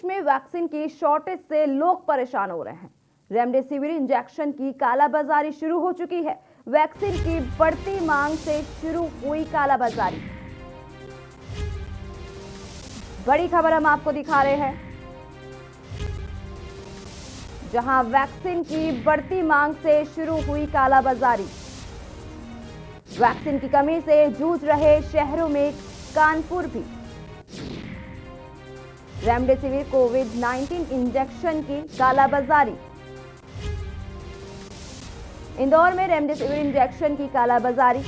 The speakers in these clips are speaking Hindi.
देश में वैक्सीन की शॉर्टेज से लोग परेशान हो रहे हैं। रेमडेसिविर इंजेक्शन की कालाबाजारी शुरू हो चुकी है। वैक्सीन की बढ़ती मांग से शुरू हुई कालाबाजारी। बड़ी खबर हम आपको दिखा रहे हैं, जहां वैक्सीन की बढ़ती मांग से शुरू हुई कालाबाजारी। वैक्सीन की कमी से जूझ रहे शहरों में कानपुर भी। रेमडेसिविर कोविड-19 इंजेक्शन की कालाबाजारी। इंदौर में रेमडेसिविर इंजेक्शन की कालाबाजारी।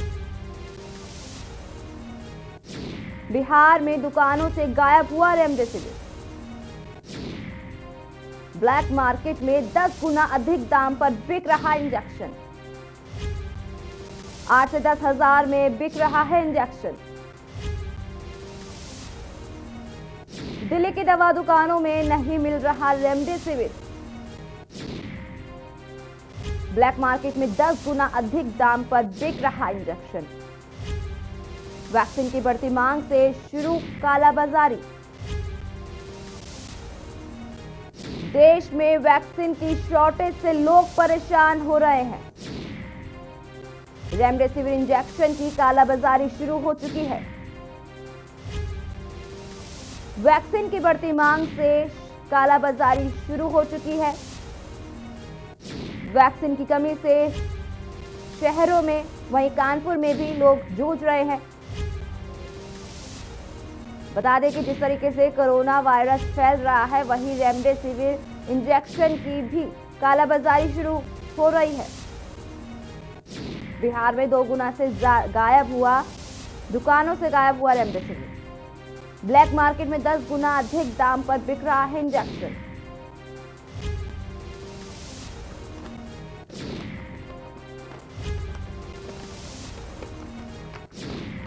बिहार में दुकानों से गायब हुआ रेमडेसिविर। ब्लैक मार्केट में 10 गुना अधिक दाम पर बिक रहा इंजेक्शन। 8 से 10 हजार में बिक रहा है इंजेक्शन। दिल्ली की दवा दुकानों में नहीं मिल रहा रेमडेसिविर। ब्लैक मार्केट में 10 गुना अधिक दाम पर बिक रहा इंजेक्शन। वैक्सीन की बढ़ती मांग से शुरू कालाबाजारी। देश में वैक्सीन की शॉर्टेज से लोग परेशान हो रहे हैं। रेमडेसिविर इंजेक्शन की कालाबाजारी शुरू हो चुकी है। वैक्सीन की बढ़ती मांग से कालाबाजारी शुरू हो चुकी है। वैक्सीन की कमी से शहरों में, वहीं कानपुर में भी लोग जूझ रहे हैं। बता दें कि जिस तरीके से कोरोना वायरस फैल रहा है, वहीं रेमडेसिविर इंजेक्शन की भी कालाबाजारी शुरू हो रही है। बिहार में 2 गुना से दुकानों से गायब हुआ रेमडेसिविर। ब्लैक मार्केट में 10 गुना अधिक दाम पर बिक रहा है इंजेक्शन।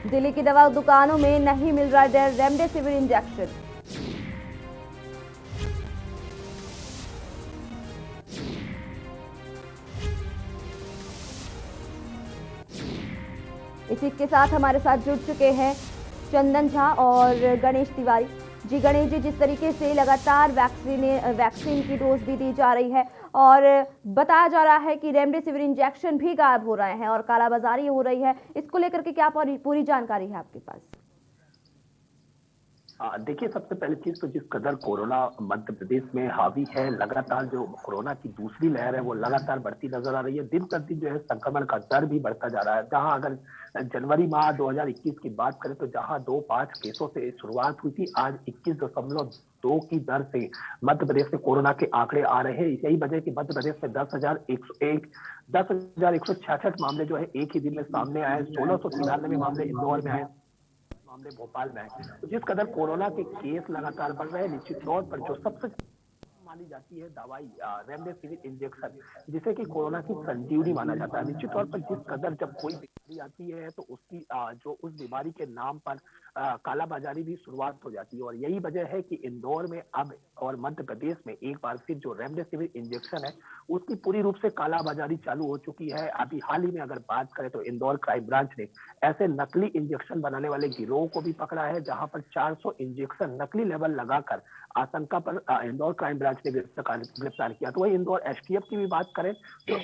दिल्ली की दवा दुकानों में नहीं मिल रहा रेमडेसिविर इंजेक्शन। इसी के साथ हमारे साथ जुड़ चुके हैं चंदन झा और गणेश तिवारी जी। गणेश जी, जिस तरीके से लगातार वैक्सीन की डोज भी दी जा रही है और बताया जा रहा है कि रेमडेसिविर इंजेक्शन भी गायब हो रहे हैं और कालाबाजारी हो रही है, इसको लेकर के क्या पूरी जानकारी है आपके पास? देखिए, सबसे पहली चीज तो जिस कदर कोरोना मध्य प्रदेश में हावी है, लगातार जो कोरोना की दूसरी लहर है वो लगातार बढ़ती नजर आ रही है। दिन प्रतिदिन जो है संक्रमण का दर भी बढ़ता जा रहा है। जहां अगर जनवरी माह 2021 की बात करें तो जहां 2.5 केसों से शुरुआत हुई थी, आज 21.2 की दर से मध्य प्रदेश में कोरोना के आंकड़े आ रहे हैं। यही वजह कि मध्य प्रदेश में 10,166 मामले जो है एक ही दिन में सामने आए। 1693 मामले इंदौर में आए, मामले भोपाल में आए। तो जिस कदर कोरोना के केस लगातार बढ़ रहे हैं, निश्चित तौर पर जो सबसे मानी जाती है दवाई रेमडेसिविर इंजेक्शन, जिसे कि कोरोना की संजीवनी माना जाता है। निश्चित तौर पर जिस कदर जब कोई बीमारी आती है तो उसकी जो उस बीमारी के नाम पर कालाबाजारी भी शुरुआत हो जाती है। और यही वजह है कि इंदौर में अब और मध्य प्रदेश में एक बार फिर जो रेमडेसिविर इंजेक्शन है उसकी पूरी रूप से कालाबाजारी चालू हो चुकी है। अभी हाल ही में अगर बात करें तो इंदौर क्राइम ब्रांच ने ऐसे नकली इंजेक्शन बनाने वाले गिरोह को भी पकड़ा है, जहां पर 400 इंजेक्शन नकली लेवल लगाकर आशंका पर इंदौर क्राइम ब्रांच ने गिरफ्तार किया। तो वही इंदौर एसटीएफ की भी बात करें तो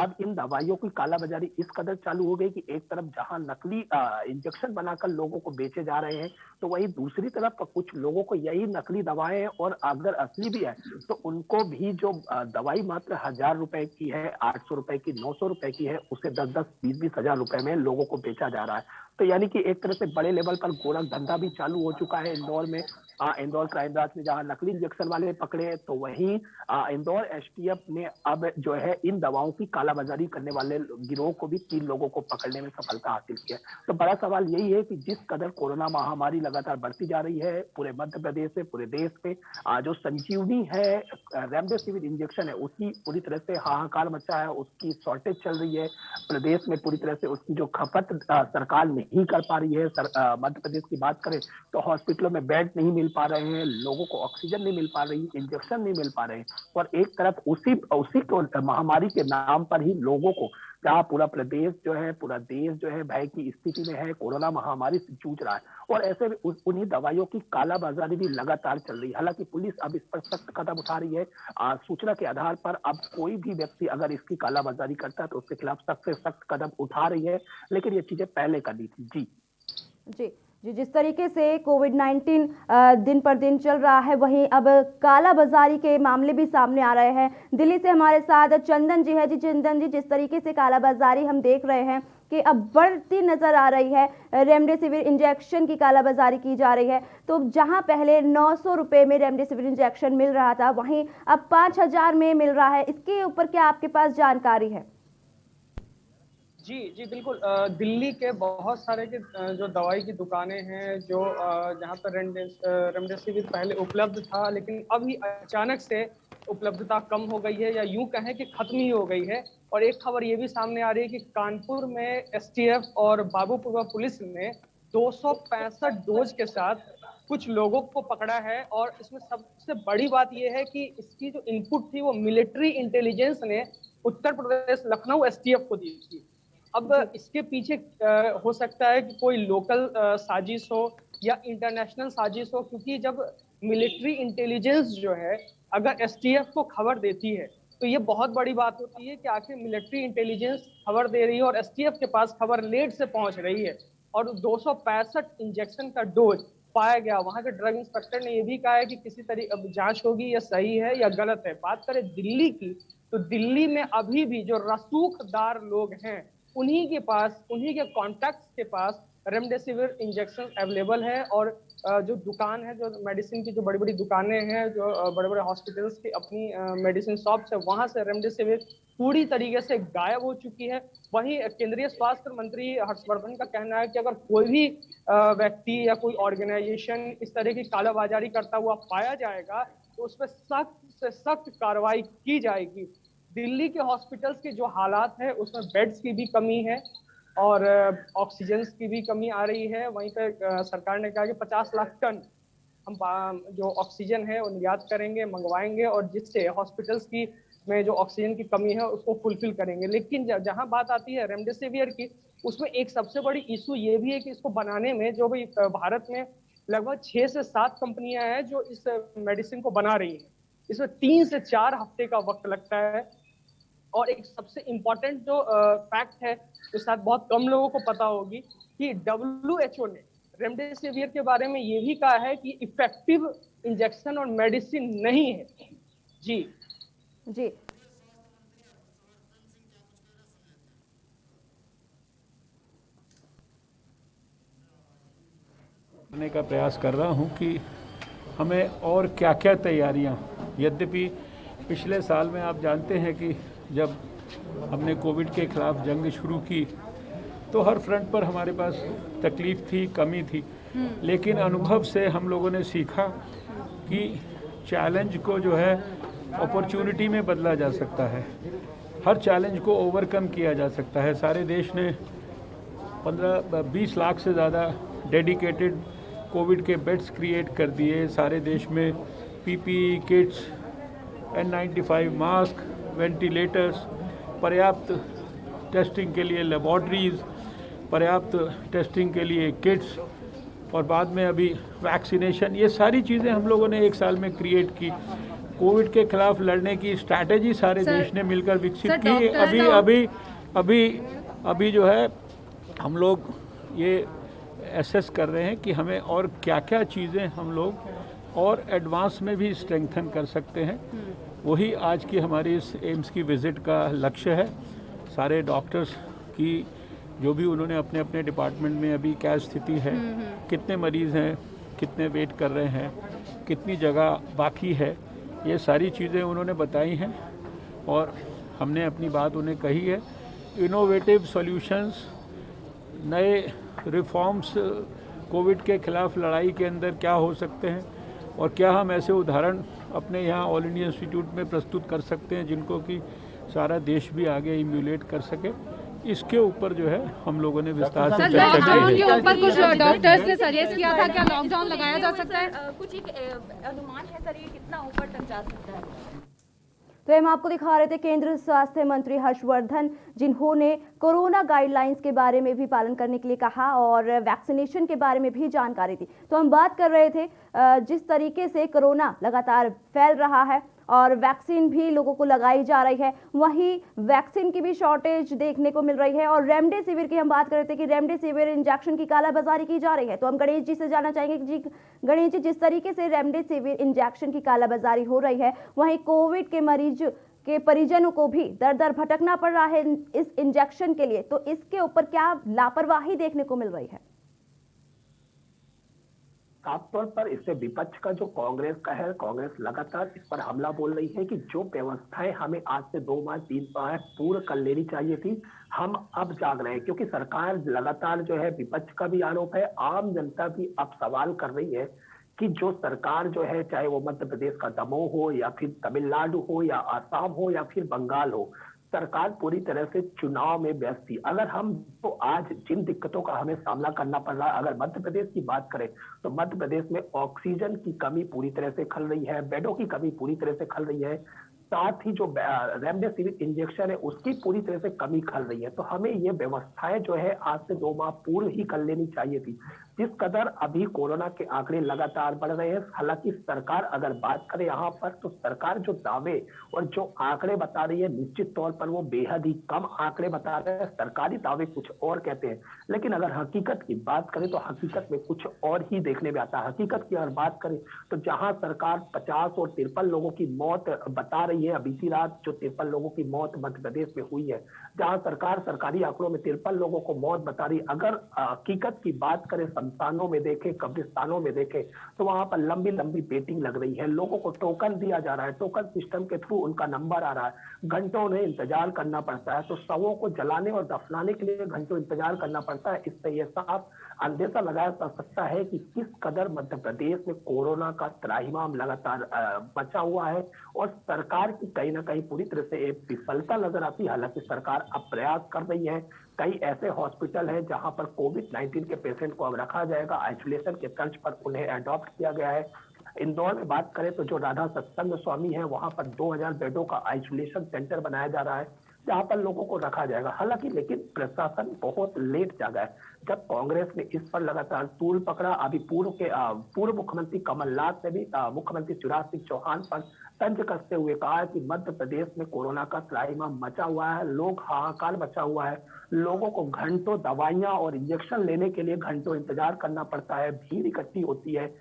अब इन दवाइयों की कालाबाजारी इस कदर चालू हो गई कि एक तरफ जहां नकली इंजेक्शन बनाकर लोगों को बेचे जा रहे हैं, तो वही दूसरी तरफ कुछ लोगों को यही नकली दवाएं और अगर असली भी है तो उनको भी जो दवाई मात्र 1000 रुपए की है, 800 रुपए की, 900 रुपए की है, उसे 10-10, 20-20 हजार रुपए में लोगों को बेचा जा रहा है। तो यानी कि एक तरह से बड़े लेवल पर गोरख धंधा भी चालू हो चुका है इंदौर में। इंदौर क्राइम ब्रांच ने जहां नकली इंजेक्शन वाले पकड़े, तो वहीं इंदौर एसटीएफ ने अब जो है इन दवाओं की कालाबाजारी करने वाले गिरोह को भी 3 लोगों को पकड़ने में सफलता हासिल की है। तो बड़ा सवाल यही है कि जिस कदर कोरोना महामारी लगातार बढ़ती जा रही है पूरे मध्य प्रदेश में, पूरे देश में, जो संजीवनी है रेमडेसिविर इंजेक्शन है उसकी पूरी तरह से हाहाकार मचा है, उसकी शॉर्टेज चल रही है प्रदेश में। पूरी तरह से उसकी जो खपत सरकार नहीं कर पा रही है। मध्य प्रदेश की बात करें तो हॉस्पिटलों में बेड नहीं मिल पा रहे हैं, लोगों को ऑक्सीजन नहीं मिल पा रही, इंजेक्शन नहीं मिल पा रहे हैं। और एक तरफ उसी उसी को महामारी के नाम पर ही लोगों को, जहाँ पूरा प्रदेश जो है, पूरा देश जो है भय की स्थिति में है, कोरोना महामारी से जूझ रहा है, और ऐसे में उन्हीं दवाइयों की कालाबाजारी भी लगातार चल रही है। हालांकि पुलिस अब इस पर सख्त कदम उठा रही है। सूचना के आधार पर अब कोई भी व्यक्ति अगर इसकी कालाबाजारी करता है तो उसके खिलाफ सख्त से सख्त कदम उठा रही है, लेकिन ये चीजें पहले करनी थी। जी जी जी, जिस तरीके से कोविड-19 दिन पर दिन चल रहा है, वहीं अब काला बाजारी के मामले भी सामने आ रहे हैं। दिल्ली से हमारे साथ चंदन जी है। जी चंदन जी, जिस तरीके से काला बाजारी हम देख रहे हैं कि अब बढ़ती नजर आ रही है, रेमडेसिविर इंजेक्शन की कालाबाजारी की जा रही है। तो जहां पहले 900 रुपये में रेमडेसिविर इंजेक्शन मिल रहा था, वहीं अब 5000 में मिल रहा है। इसके ऊपर क्या आपके पास जानकारी है? जी जी बिल्कुल। दिल्ली के बहुत सारे के जो दवाई की दुकानें हैं, जो जहाँ पर रेमडेसिविर पहले उपलब्ध था, लेकिन अभी अचानक से उपलब्धता कम हो गई है, या यूं कहें कि खत्म ही हो गई है। और एक खबर ये भी सामने आ रही है कि कानपुर में एसटीएफ और बाबूपुरा पुलिस ने 265 डोज के साथ कुछ लोगों को पकड़ा है। और इसमें सबसे बड़ी बात यह है कि इसकी जो इनपुट थी वो मिलिट्री इंटेलिजेंस ने उत्तर प्रदेश लखनऊ एसटीएफ को दी थी। अब इसके पीछे हो सकता है कि कोई लोकल साजिश हो या इंटरनेशनल साजिश हो, क्योंकि जब मिलिट्री इंटेलिजेंस जो है अगर एसटीएफ को खबर देती है तो ये बहुत बड़ी बात होती है कि आखिर मिलिट्री इंटेलिजेंस खबर दे रही है और एसटीएफ के पास खबर लेट से पहुंच रही है। और 265 इंजेक्शन का डोज पाया गया। वहां के ड्रग इंस्पेक्टर ने यह भी कहा है कि किसी तरीके जांच होगी, या सही है या गलत है। बात करें दिल्ली की, तो दिल्ली में अभी भी जो रसूखदार लोग हैं, उन्हीं के कॉन्टैक्ट्स के पास रेमडेसिविर इंजेक्शन अवेलेबल है। और जो दुकान है, जो मेडिसिन की जो बड़ी बड़ी दुकानें हैं, जो बड़े बड़े हॉस्पिटल्स की अपनी मेडिसिन शॉप्स है, वहां से रेमडेसिविर पूरी तरीके से गायब हो चुकी है। वहीं केंद्रीय स्वास्थ्य मंत्री हर्षवर्धन का कहना है कि अगर कोई भी व्यक्ति या कोई ऑर्गेनाइजेशन इस तरह की कालाबाजारी करता हुआ पाया जाएगा तो उस पर सख्त से सख्त कार्रवाई की जाएगी। दिल्ली के हॉस्पिटल्स के जो हालात है उसमें बेड्स की भी कमी है और ऑक्सीजन की भी कमी आ रही है। वहीं पर सरकार ने कहा कि 50 लाख टन हम जो ऑक्सीजन है वो निर्यात करेंगे, मंगवाएंगे, और जिससे हॉस्पिटल्स की में जो ऑक्सीजन की कमी है उसको फुलफिल करेंगे। लेकिन जहां बात आती है रेमडेसिविर की, उसमें एक सबसे बड़ी इशू ये भी है कि इसको बनाने में जो भी भारत में लगभग 6 से 7 कंपनियां हैं जो इस मेडिसिन को बना रही हैं। इसमें 3 से 4 हफ्ते का वक्त लगता है। और एक सबसे इम्पोर्टेंट जो फैक्ट है, जो शायद बहुत कम लोगों को पता होगी, कि WHO ने रेमडेसिविर के बारे में ये भी कहा है कि इफेक्टिव इंजेक्शन और मेडिसिन नहीं है। जी जी करने का प्रयास कर रहा हूं कि हमें और क्या क्या तैयारियां, यद्यपि पिछले साल में आप जानते हैं कि जब हमने कोविड के खिलाफ जंग शुरू की तो हर फ्रंट पर हमारे पास तकलीफ थी, कमी थी, लेकिन अनुभव से हम लोगों ने सीखा कि चैलेंज को जो है अपॉर्चुनिटी में बदला जा सकता है, हर चैलेंज को ओवरकम किया जा सकता है। सारे देश ने 15-20 लाख से ज़्यादा डेडिकेटेड कोविड के बेड्स क्रिएट कर दिए। सारे देश में PPE kits, N95 mask, ventilators, पर्याप्त टेस्टिंग के लिए लेबॉर्ट्रीज़, पर्याप्त टेस्टिंग के लिए किट्स, और बाद में अभी वैक्सीनेशन, ये सारी चीज़ें हम लोगों ने एक साल में क्रिएट की। कोविड के खिलाफ लड़ने की स्ट्रैटेजी सारे देश ने मिलकर विकसित की। अभी जो है हम लोग ये एसेस कर रहे हैं कि हमें और क्या क्या चीज़ें हम लोग और एडवांस में भी स्ट्रेंथन कर सकते हैं। वही आज की हमारी इस एम्स की विज़िट का लक्ष्य है। सारे डॉक्टर्स की जो भी उन्होंने अपने अपने डिपार्टमेंट में अभी क्या स्थिति है, कितने मरीज़ हैं, कितने वेट कर रहे हैं, कितनी जगह बाकी है, ये सारी चीज़ें उन्होंने बताई हैं और हमने अपनी बात उन्हें कही है। इनोवेटिव सॉल्यूशंस, नए रिफॉर्म्स कोविड के खिलाफ लड़ाई के अंदर क्या हो सकते हैं और क्या हम ऐसे उदाहरण अपने यहाँ ऑल इंडिया इंस्टीट्यूट में प्रस्तुत कर सकते हैं जिनको कि सारा देश भी आगे इम्यूलेट कर सके। इसके ऊपर जो है हम लोगों ने विस्तार से सर, चर्चा लॉकडाउन की के है। ऊपर कुछ डॉक्टर्स ने सजेस्ट किया था, क्या लॉकडाउन लगाया जा सकता है? कुछ एक अनुमान है सर, ये कितना ऊपर तक जा सकता है? तो हम आपको दिखा रहे थे केंद्रीय स्वास्थ्य मंत्री हर्षवर्धन, जिन्होंने कोरोना गाइडलाइंस के बारे में भी पालन करने के लिए कहा और वैक्सीनेशन के बारे में भी जानकारी दी। तो हम बात कर रहे थे जिस तरीके से कोरोना लगातार फैल रहा है और वैक्सीन भी लोगों को लगाई जा रही है, वहीं वैक्सीन की भी शॉर्टेज देखने को मिल रही है। और रेमडेसिविर की हम बात कर रहे थे कि रेमडेसिविर इंजेक्शन की कालाबाजारी की जा रही है। तो हम गणेश जी से जानना चाहेंगे कि जी गणेश जी, जिस तरीके से रेमडेसिविर इंजेक्शन की कालाबाजारी हो रही है, वहीं कोविड के मरीज के परिजनों को भी दर दर भटकना पड़ रहा है इस इंजेक्शन के लिए, तो इसके ऊपर क्या लापरवाही देखने को मिल रही है? साफ तौर पर इससे विपक्ष का जो कांग्रेस का है, कांग्रेस लगातार इस पर हमला बोल रही है कि जो व्यवस्थाएं हमें आज से 2 माह 3 माह पूर्व कर लेनी चाहिए थी, हम अब जाग रहे हैं। क्योंकि सरकार लगातार जो है, विपक्ष का भी आरोप है, आम जनता भी अब सवाल कर रही है कि जो सरकार जो है, चाहे वो मध्य प्रदेश का दमोह हो या फिर तमिलनाडु हो या आसाम हो या फिर बंगाल हो, सरकार पूरी तरह से चुनाव में व्यस्त थी। अगर हम तो आज जिन दिक्कतों का हमें सामना करना पड़ रहा है, अगर मध्य प्रदेश की बात करें तो मध्य प्रदेश में ऑक्सीजन की कमी पूरी तरह से खल रही है, बेडों की कमी पूरी तरह से खल रही है, साथ ही जो रेमडेसिविर इंजेक्शन है उसकी पूरी तरह से कमी खल रही है। तो हमें ये व्यवस्थाएं जो है आज से 2 माह पूर्व ही कर लेनी चाहिए थी। जिस कदर अभी कोरोना के आंकड़े लगातार बढ़ रहे हैं, हालांकि सरकार अगर बात करे यहाँ पर, तो सरकार जो दावे और जो आंकड़े बता रही है, निश्चित तौर पर वो बेहद ही कम आंकड़े बता रहे हैं। सरकारी दावे कुछ और कहते हैं, लेकिन अगर हकीकत की बात करें तो हकीकत में कुछ और ही देखने में आता है। हकीकत की अगर बात करें तो जहां सरकार 50 और 53 लोगों की मौत बता रही है, बीती रात जो 53 लोगों की मौत मध्य प्रदेश में हुई है, जहां सरकार सरकारी आंकड़ों में 53 लोगों को मौत बता रही है, अगर हकीकत की बात करें, शमशानों में देखें, कब्रिस्तानों में देखें, तो वहां पर लंबी लंबी वेटिंग लग रही है। लोगों को टोकन दिया जा रहा है, टोकन सिस्टम के थ्रू उनका नंबर आ रहा है, घंटों उन्हें इंतजार करना पड़ता है। तो शवों को जलाने और दफनाने के लिए घंटों इंतजार करना पड़ता है। इससे यह साफ अंदेशा लगाया जा सकता है कि किस कदर मध्य प्रदेश में कोरोना का त्राहिमाम लगातार बचा हुआ है और सरकार की कहीं ना कहीं पूरी तरह से एक विफलता नजर आती है। हालांकि सरकार अब प्रयास कर रही है, कई ऐसे हॉस्पिटल है जहां पर कोविड-19 के पेशेंट को अब रखा जाएगा, आइसोलेशन के तर्ज पर उन्हें अडॉप्ट किया गया है। इंदौर में बात करें तो जो राधा सत्संग स्वामी है, वहां पर 2000 बेडों का आइसोलेशन सेंटर बनाया जा रहा है, जहां पर लोगों को रखा जाएगा। हालांकि लेकिन प्रशासन बहुत लेट जागा है। जब कांग्रेस ने इस पर लगातार तूल पकड़ा, अभी पूर्व मुख्यमंत्री कमलनाथ ने भी मुख्यमंत्री शिवराज सिंह चौहान पर तंज कसते हुए कहा कि मध्य प्रदेश में कोरोना का त्राहिमाम मचा हुआ है, लोग हाहाकार मचा हुआ है, लोगों को घंटों दवाइयां और इंजेक्शन लेने के लिए घंटों इंतजार करना पड़ता है, भीड़ इकट्ठी होती है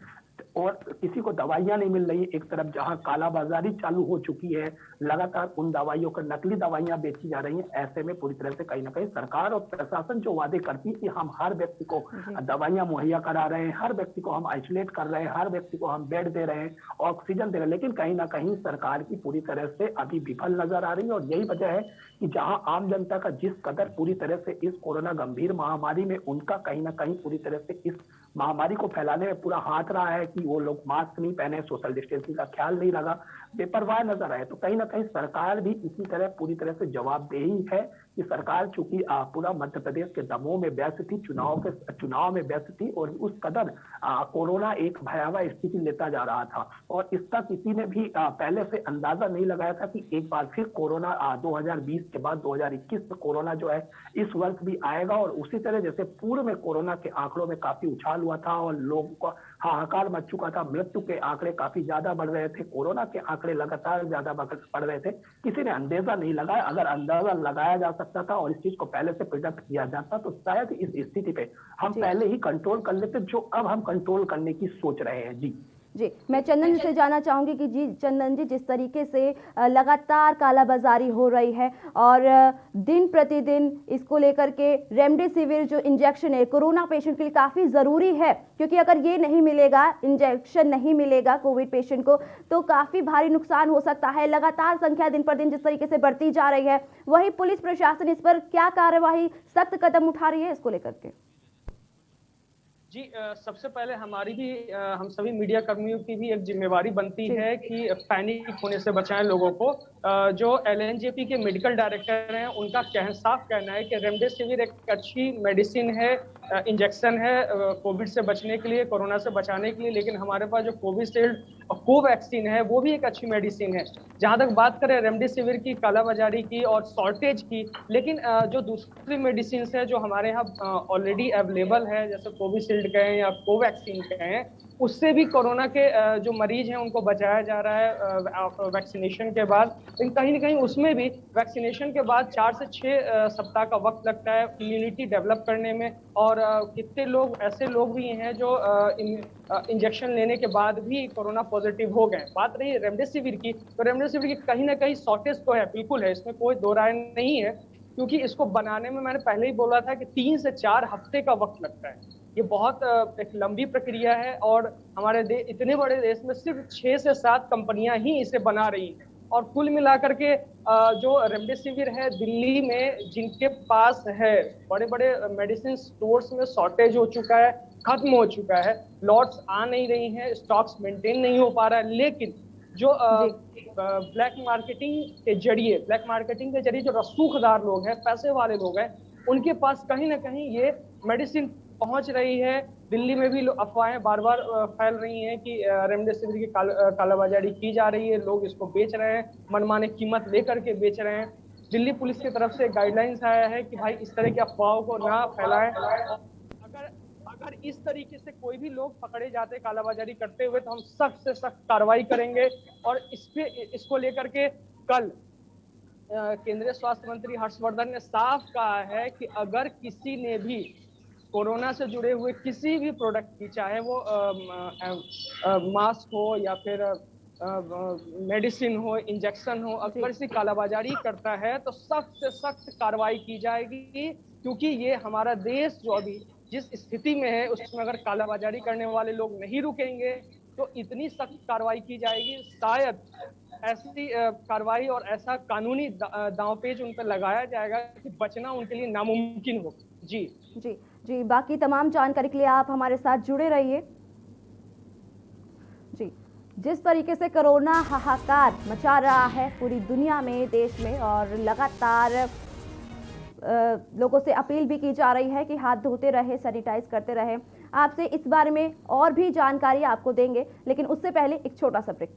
और किसी को दवाइयां नहीं मिल रही। एक तरफ जहां कालाबाजारी चालू हो चुकी है, लगातार उन दवाइयों को नकली दवाइयां बेची जा रही हैं। ऐसे में पूरी तरह से कहीं ना कहीं सरकार और प्रशासन जो वादे करती है कि हम हर व्यक्ति को दवाइयां मुहैया करा रहे हैं, हर व्यक्ति को हम आइसोलेट कर रहे हैं, हर व्यक्ति को हम बेड दे रहे हैं, ऑक्सीजन दे रहे हैं, लेकिन कहीं ना कहीं सरकार की पूरी तरह से अभी विफल नजर आ रही है। और यही वजह है कि जहां आम जनता का जिस कदर पूरी तरह से इस कोरोना गंभीर महामारी में उनका कहीं ना कहीं पूरी तरह से इस महामारी को फैलाने में पूरा हाथ रहा है कि वो लोग मास्क नहीं पहने, सोशल डिस्टेंसिंग का ख्याल नहीं रखा, बेपरवाह नजर आए, तो कहीं ना कहीं सरकार भी इसी तरह पूरी तरह से जवाबदेही है कि सरकार चूंकि पूरा मध्य प्रदेश के दमोह में व्यस्त थी, चुनाव में व्यस्त थी और उस कदर कोरोना एक भयावह स्थिति लेता जा रहा था और इसका किसी ने भी पहले से अंदाजा नहीं लगाया था कि एक बार फिर कोरोना 2020 के बाद 2021 में कोरोना जो है इस वर्ष भी आएगा। और उसी तरह जैसे पूर्व में कोरोना के आंकड़ों में काफी उछाल हुआ था और लोगों का हाहाकार मच चुका था, मृत्यु के आंकड़े काफी ज्यादा बढ़ रहे थे, कोरोना के आंकड़े लगातार ज्यादा बढ़ रहे थे, किसी ने अंदाजा नहीं लगाया। अगर अंदाजा लगाया जा सकता था और इस चीज को पहले से प्रिडिक्ट किया जाता तो शायद इस स्थिति पे हम पहले ही कंट्रोल कर लेते, जो अब हम कंट्रोल करने की सोच रहे हैं। जी, मैं चंदन जी से जानना चाहूंगी कि जी चंदन जी, जिस तरीके से लगातार कालाबाजारी हो रही है और दिन प्रतिदिन इसको लेकर के रेमडेसिविर जो इंजेक्शन है कोरोना पेशेंट के लिए काफ़ी ज़रूरी है, क्योंकि अगर ये नहीं मिलेगा, इंजेक्शन नहीं मिलेगा कोविड पेशेंट को, तो काफ़ी भारी नुकसान हो सकता है। लगातार संख्या दिन पर दिन जिस तरीके से बढ़ती जा रही है, वही पुलिस प्रशासन इस पर क्या कार्यवाही, सख्त कदम उठा रही है इसको लेकर के? जी सबसे पहले हमारी भी हम सभी मीडिया कर्मियों की भी एक जिम्मेवारी बनती है कि पैनिक होने से बचाएं लोगों को। जो एलएनजेपी के मेडिकल डायरेक्टर हैं उनका साफ कहना है कि रेमडेसिविर एक अच्छी मेडिसिन है, इंजेक्शन है कोविड से बचने के लिए, कोरोना से बचाने के लिए। लेकिन हमारे पास जो कोविशील्ड और कोवैक्सीन है वो भी एक अच्छी मेडिसिन है। जहां तक बात करें रेमडेसिविर की, कालाबाजारी की और शॉर्टेज की, लेकिन जो दूसरी मेडिसिन है जो हमारे यहाँ ऑलरेडी अवेलेबल है, जैसे कोविशील्ड कहें या कोवैक्सीन कहें, उससे भी कोरोना के जो मरीज हैं उनको बचाया जा रहा है वैक्सीनेशन के बाद। लेकिन कहीं ना कहीं उसमें भी वैक्सीनेशन के बाद 4 से 6 सप्ताह का वक्त लगता है इम्यूनिटी डेवलप करने में। और कितने लोग ऐसे लोग भी हैं जो इंजेक्शन लेने के बाद भी कोरोना पॉजिटिव हो गए। बात रही रेमडेसिविर की, तो रेमडेसिविर की कहीं ना कहीं शॉर्टेज तो है, बिल्कुल है, इसमें कोई दो राय नहीं है। क्योंकि इसको बनाने में मैंने पहले ही बोला था कि 3 से 4 हफ्ते का वक्त लगता है। ये बहुत एक लंबी प्रक्रिया है और हमारे इतने बड़े देश में सिर्फ 6 से 7 कंपनियां ही इसे बना रही हैं। और कुल मिलाकर के जो रेमडेसिविर है दिल्ली में जिनके पास है, बड़े बड़े मेडिसिन स्टोर्स में शॉर्टेज हो चुका है, खत्म हो चुका है, लॉट्स आ नहीं रही हैं, स्टॉक्स मेंटेन नहीं हो पा रहा है। लेकिन जो ब्लैक मार्केटिंग के जरिए जो रसूखदार लोग हैं, पैसे वाले लोग हैं, उनके पास कहीं ना कहीं ये मेडिसिन पहुंच रही है। दिल्ली में भी अफवाहें बार बार फैल रही हैं कि रेमडेसिविर की कालाबाजारी की जा रही है, लोग इसको बेच रहे हैं, मनमाने कीमत लेकर के बेच रहे हैं। दिल्ली पुलिस की तरफ से गाइडलाइंस आया है कि भाई इस तरह की अफवाहों को ना फैलाएं। अगर इस तरीके से कोई भी लोग पकड़े जाते कालाबाजारी करते हुए तो हम सख्त से सख्त कार्रवाई करेंगे। और इसको लेकर के कल केंद्रीय स्वास्थ्य मंत्री हर्षवर्धन ने साफ कहा है कि अगर किसी ने भी कोरोना से जुड़े हुए किसी भी प्रोडक्ट की, चाहे वो मास्क हो या फिर मेडिसिन हो, इंजेक्शन हो, अगर किसी कालाबाजारी करता है तो सख्त से सख्त कार्रवाई की जाएगी। क्योंकि ये हमारा देश जो अभी जिस स्थिति में है उसमें अगर कालाबाजारी करने वाले लोग नहीं रुकेंगे तो इतनी सख्त कार्रवाई की जाएगी, शायद ऐसी कार्रवाई और ऐसा कानूनी दांवपेच उन पर लगाया जाएगा कि बचना उनके लिए नामुमकिन हो। जी जी जी, बाकी तमाम जानकारी के लिए आप हमारे साथ जुड़े रहिए। जी, जिस तरीके से कोरोना हाहाकार मचा रहा है पूरी दुनिया में, देश में, और लगातार लोगों से अपील भी की जा रही है कि हाथ धोते रहे, सैनिटाइज करते रहे। आपसे इस बारे में और भी जानकारी आपको देंगे, लेकिन उससे पहले एक छोटा सा ब्रेक।